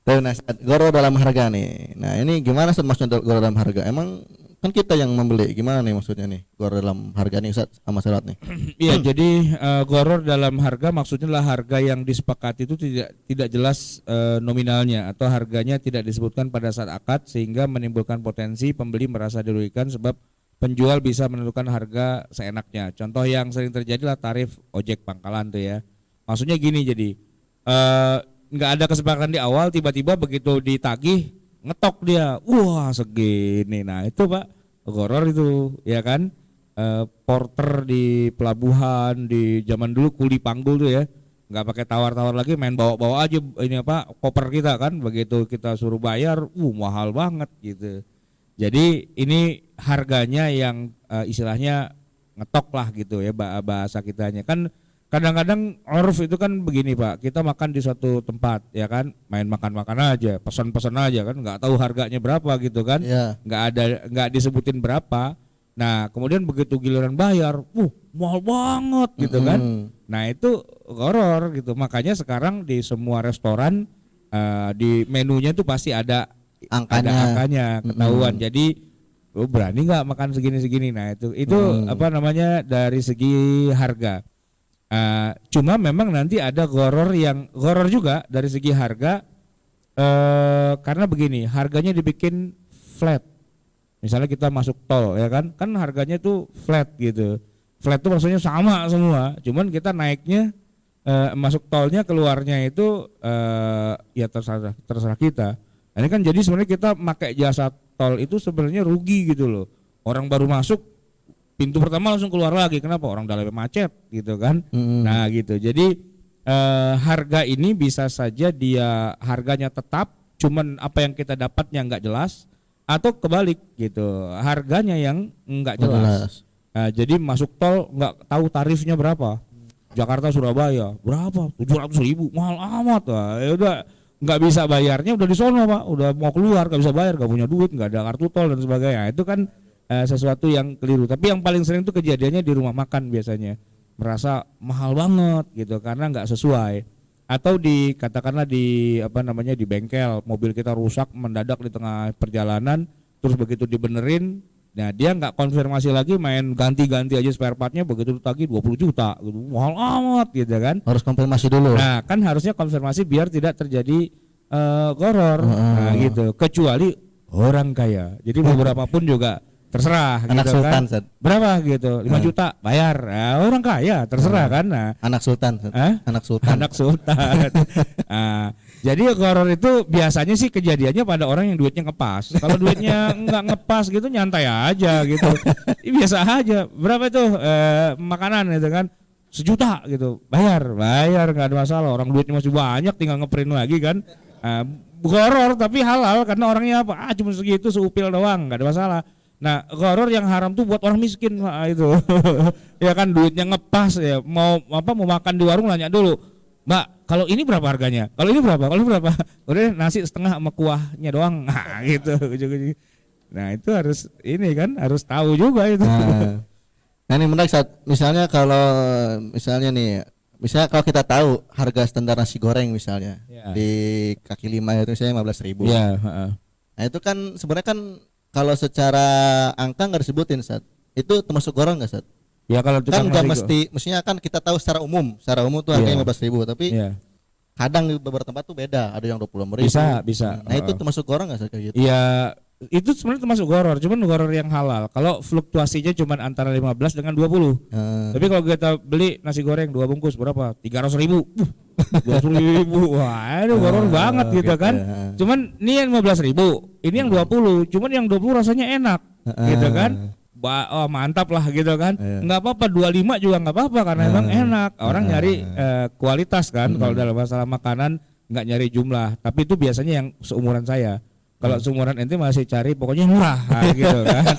Tapi nah, goro dalam harga nih. Nah, ini gimana Ustaz maksudnya goro dalam harga? Emang kan kita yang membeli. Gimana nih maksudnya nih? Goro dalam harga nih Ustaz sama Salat nih. Iya, jadi goror dalam harga maksudnya lah harga yang disepakati itu tidak jelas nominalnya atau harganya tidak disebutkan pada saat akad sehingga menimbulkan potensi pembeli merasa dirugikan sebab penjual bisa menentukan harga seenaknya. Contoh yang sering terjadi lah tarif ojek pangkalan tuh ya. Maksudnya gini jadi nggak ada kesepakatan di awal, tiba-tiba begitu ditagih ngetok dia, wah segini. Nah itu Pak goror itu ya kan. Porter di pelabuhan di zaman dulu kuli panggul tuh ya, nggak pakai tawar-tawar lagi, main bawa-bawa aja ini apa koper kita kan, begitu kita suruh bayar mahal banget gitu. Jadi ini harganya yang istilahnya ngetok lah gitu ya bahasa kitanya kan. Kadang-kadang urf itu kan begini Pak, kita makan di suatu tempat ya kan, main makan-makan aja, pesan-pesan aja kan, nggak tahu harganya berapa gitu kan, Iya. nggak disebutin berapa. Nah kemudian begitu giliran bayar, mahal banget gitu kan. Nah itu horor gitu, makanya sekarang di semua restoran di menunya itu pasti ada angkanya ketahuan. Jadi lo berani nggak makan segini-segini. Nah itu apa namanya dari segi harga. Cuma memang nanti ada goror juga dari segi harga karena begini, harganya dibikin flat. Misalnya kita masuk tol ya kan harganya tuh flat gitu. Flat itu maksudnya sama semua, cuman kita naiknya masuk tolnya keluarnya itu ya terserah kita. Nah, ini kan jadi sebenarnya kita pakai jasa tol itu sebenarnya rugi gitu loh. Orang baru masuk pintu pertama langsung keluar lagi, kenapa? Orang dalamnya macet gitu kan. Nah gitu, jadi harga ini bisa saja dia harganya tetap, cuman apa yang kita dapatnya nggak jelas, atau kebalik gitu, harganya yang nggak jelas. Nah, jadi masuk tol nggak tahu tarifnya berapa, Jakarta Surabaya berapa, 700.000, mahal amat. Ya udah nggak bisa bayarnya, udah di sono Pak, udah mau keluar nggak bisa bayar, nggak punya duit, nggak ada kartu tol dan sebagainya. Itu kan sesuatu yang keliru. Tapi yang paling sering itu kejadiannya di rumah makan biasanya, merasa mahal banget gitu karena nggak sesuai. Atau katakanlah di di bengkel, mobil kita rusak mendadak di tengah perjalanan, terus begitu dibenerin, nah dia nggak konfirmasi lagi, main ganti-ganti aja spare partnya, begitu ditagih 20 juta gitu, mahal amat gitu kan. Harus konfirmasi dulu. Nah kan harusnya konfirmasi biar tidak terjadi goror. Nah gitu, kecuali orang kaya, jadi beberapa pun juga terserah anak gitu sultan, kan. Berapa gitu, 5 juta bayar. Orang kaya terserah kan. Nah, anak sultan. Anak sultan. Anak sultan. Jadi horor itu biasanya sih kejadiannya pada orang yang duitnya ngepas. Kalau duitnya nggak ngepas gitu nyantai aja gitu. Biasa aja. Berapa itu makanan gitu kan? 1 juta gitu. Bayar nggak ada masalah. Orang duitnya masih banyak, tinggal ngeprint lagi kan. Horor tapi halal karena orangnya apa? Cuma segitu, seupil doang, nggak ada masalah. Nah, horor yang haram tuh buat orang miskin itu. Ya kan duitnya ngepas ya, mau makan di warung nanya dulu, "Mbak, kalau ini berapa harganya? Kalau ini berapa? Kalau ini berapa?" Udah nasi setengah sama kuahnya doang. Nah, gitu. Nah, itu harus harus tahu juga itu. Nah, ini menarik saat misalnya kalau kita tahu harga standar nasi goreng misalnya di kaki lima itu misalnya 15.000. Iya, Nah, itu kan sebenarnya kan kalau secara angka nggak disebutin Sat. Itu termasuk gorong nggak Sat? Ya kalau kan nggak mestinya kan kita tahu secara umum tuh harganya 15.000, tapi kadang di beberapa tempat tuh beda, ada yang 25.000. Bisa. Nah itu termasuk gorong nggak Sat kayak gitu? Iya, itu sebenarnya termasuk goror, cuman goror yang halal. Kalau fluktuasinya cuma antara 15 dengan 20. Tapi kalau kita beli nasi goreng 2 bungkus berapa? 300.000. 200.000. Wah, itu goror banget gitu kan. Cuman ini yang 15.000, ini yang 20. Cuman yang 20 rasanya enak. Gitu kan. Mantap lah gitu kan. Enggak apa-apa 25 juga enggak apa-apa karena emang enak. Orang nyari kualitas kan. Kalau dalam masalah makanan enggak nyari jumlah, tapi itu biasanya yang seumuran saya. Kalau seumuran ente masih cari pokoknya murah gitu kan.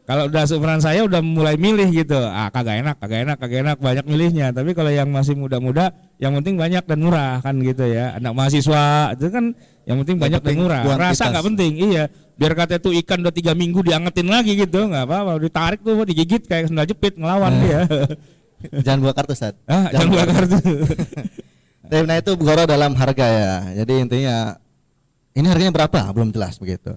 Kalau udah seumuran saya udah mulai milih gitu. Kagak enak, banyak milihnya. Tapi kalau yang masih muda-muda, yang penting banyak dan murah kan gitu ya. Anak mahasiswa itu kan yang penting banyak dan murah. Rasa nggak penting, iya. Biar kata itu ikan udah 3 minggu diangetin lagi gitu, nggak apa-apa. Ditarik tuh, digigit kayak sendal jepit ngelawan dia. Jangan buka kartu Sat. Jangan buka kartu. Nah itu goro dalam harga ya. Jadi intinya ini harganya berapa? Belum jelas begitu.